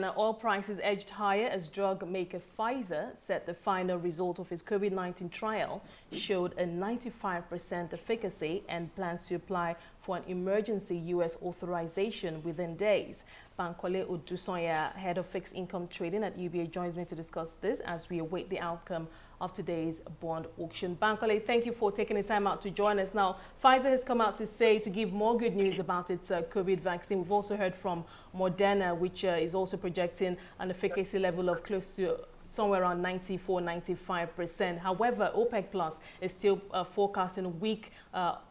And oil prices edged higher as drug maker Pfizer said the final result of its COVID-19 trial showed a 95% efficacy and plans to apply for an emergency U.S. authorization within days. Bankole Odusanya, head of fixed income trading at UBA, joins me to discuss this as we await the outcome of today's bond auction. Bankole, thank you for taking the time out to join us. Now, Pfizer has come out to give more good news about its COVID vaccine. We've also heard from Moderna, which is also projecting an efficacy level of close to somewhere around 94–95%. However, OPEC Plus is still forecasting weak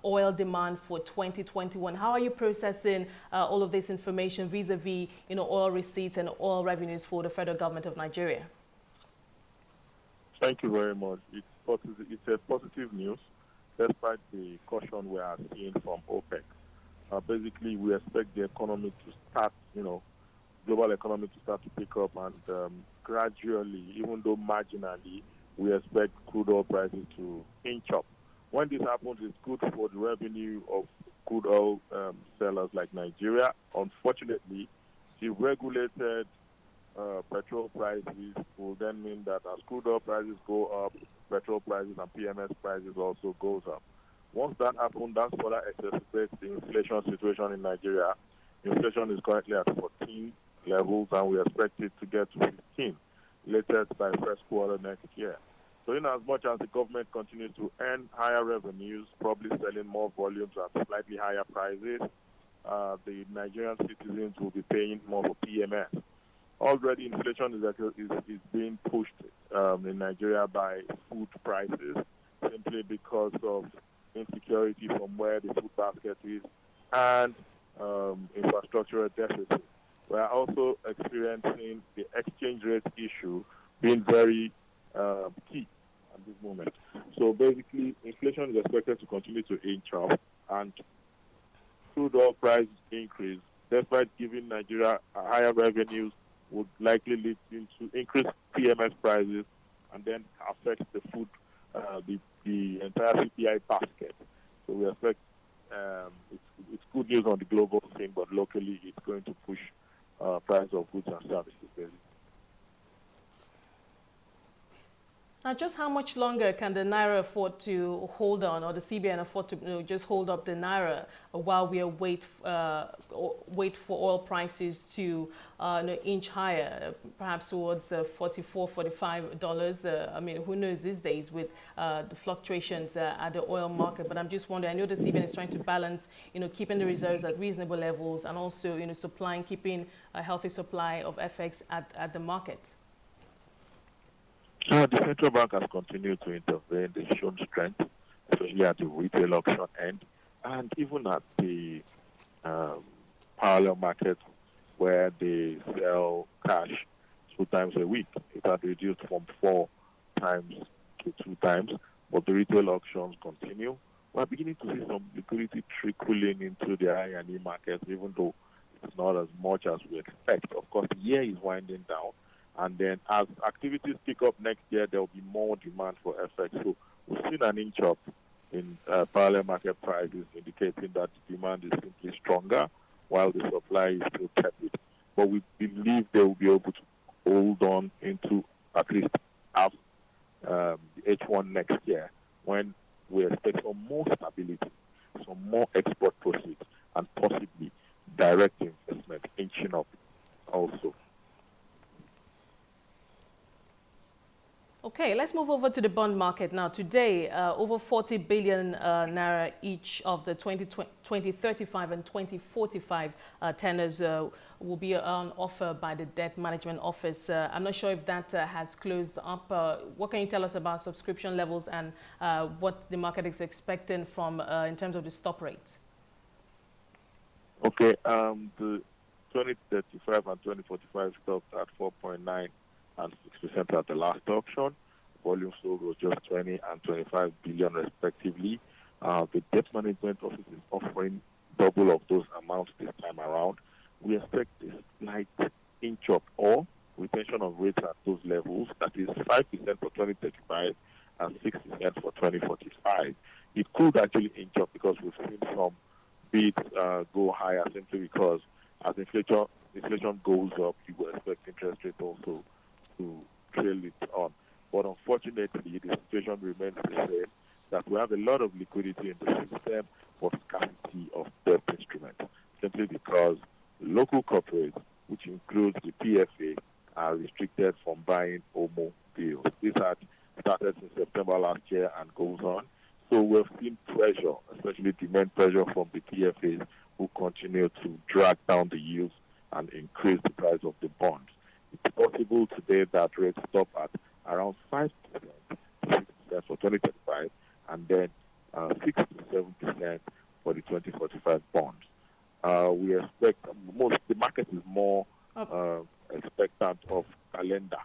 oil demand for 2021. How are you processing all of this information vis-a-vis, oil receipts and oil revenues for the federal government of Nigeria? Thank you very much. It's a positive news, despite the caution we are seeing from OPEC. Basically, we expect the economy to start, global economy to start to pick up, and gradually, even though marginally, we expect crude oil prices to inch up. When this happens, it's good for the revenue of crude oil sellers like Nigeria. Unfortunately, the regulated petrol prices will then mean that as crude oil prices go up, petrol prices and PMS prices also goes up. Once that happens, that further exacerbates the inflation situation in Nigeria. Inflation is currently at 14 levels, and we expect it to get to 15 latest by first quarter next year. So in as much as the government continues to earn higher revenues, probably selling more volumes at slightly higher prices, the Nigerian citizens will be paying more for PMS. Already inflation is being pushed in Nigeria by food prices simply because of insecurity from where the food basket is and infrastructural deficit. We are also experiencing the exchange rate issue being very key at this moment. So basically, inflation is expected to continue to inch up, and crude oil price increase, despite giving Nigeria higher revenues, would likely lead into increased PMS prices and then affect the food, the entire CPI basket. So we expect it's good news on the global thing, but locally it's going to push price of goods and services, basically. Now, just how much longer can the Naira afford to hold on, or the CBN afford to just hold up the Naira while we wait for oil prices to inch higher, perhaps towards $44, $45? I mean, who knows these days with the fluctuations at the oil market? But I'm just wondering, I know the CBN is trying to balance, keeping the reserves at reasonable levels and also, keeping a healthy supply of FX at the market. The central bank has continued to intervene. They've shown strength, especially at the retail auction end, and even at the parallel market where they sell cash 2 times a week. It had reduced from 4 times to 2 times, but the retail auctions continue. We're beginning to see some liquidity trickling into the I&E market, even though it's not as much as we expect. Of course, the year is winding down. And then as activities pick up next year, there will be more demand for FX. So we've seen an inch up in parallel market prices, indicating that the demand is simply stronger while the supply is still tepid. But we believe they will be able to hold on into at least half the H1 next year, when we expect some more stability, some more export proceeds, and possibly direct investment inching up also. Okay, let's move over to the bond market now. Today, over 40 billion naira each of the 2035 and 2045 tenors will be on offer by the Debt Management Office. I'm not sure if that has closed up. What can you tell us about subscription levels and what the market is expecting from in terms of the stop rates? Okay, the 2035 and 2045 stopped at 4.9 and 6% at the last auction. Volume sold was just 20 and 25 billion respectively. The Debt Management Office is offering double of those amounts this time around. We expect a slight inch up or retention of rates at those levels. That is 5% for 2035 and 6% for 2045. It could actually inch up because we've seen some bids go higher simply because as inflation goes up, you will expect interest rate also to trail it on. But unfortunately, the situation remains the same, that we have a lot of liquidity in the system, but scarcity of debt instruments, simply because local corporates, which includes the PFA, are restricted from buying OMO bills. This had started in September last year and goes on. So we've seen pressure, especially demand pressure from the PFAs, who continue to drag down the yields and increase the price of the bonds. It's possible today that rates stop at around 5% to 6% for 2025, and then 6 to 7% for the 2045 bonds. We expect the market is more expectant of calendar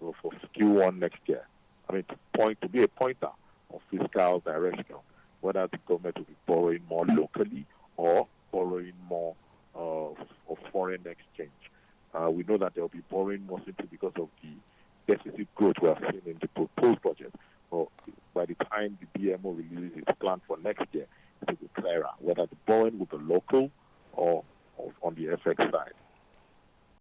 for Q1 next year. I mean, to be a pointer of fiscal direction, whether the government will be borrowing more locally or borrowing more of foreign exchange. We know that there will be borrowing more simply because of the deficit growth we have seen in the proposed budget. But by the time the BMO releases its plan for next year, it will be clearer whether the borrowing will be local or on the FX side.